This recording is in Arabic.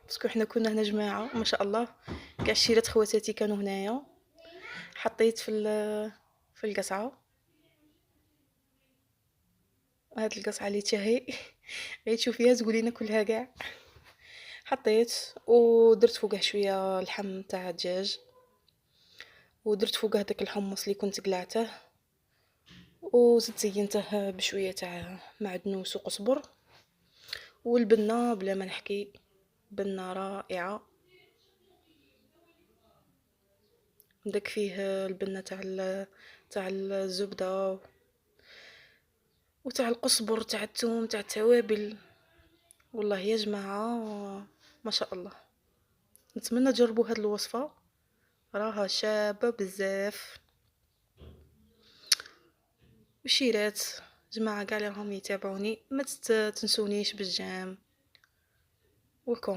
باسكو حنا كنا هنا جماعة ما شاء الله، كاع الشيرات خواتاتي كانوا هنايا. حطيت في القصعة، هاد القصعة اللي تاهي غير تشوفيها تقولي ناكلها كاع. حطيت ودرت فوقه شوية لحم تاع الدجاج، ودرت فوقه داك الحمص اللي كنت قلعته، وزدت زينته بشوية تاع معدنوس وقزبر، والبنة بلا ما نحكي، بنة رائعة. داك فيه البنة تاع الزبدة وتاع القزبر تاع الثوم تاع التوابل. والله يا جماعة ما شاء الله، نتمنى تجربوا هاد الوصفة، راها شابة بزاف. وشيرات جماعة كاع اللي راهم يتابعوني ما تنسونيش بالجيم والكوم.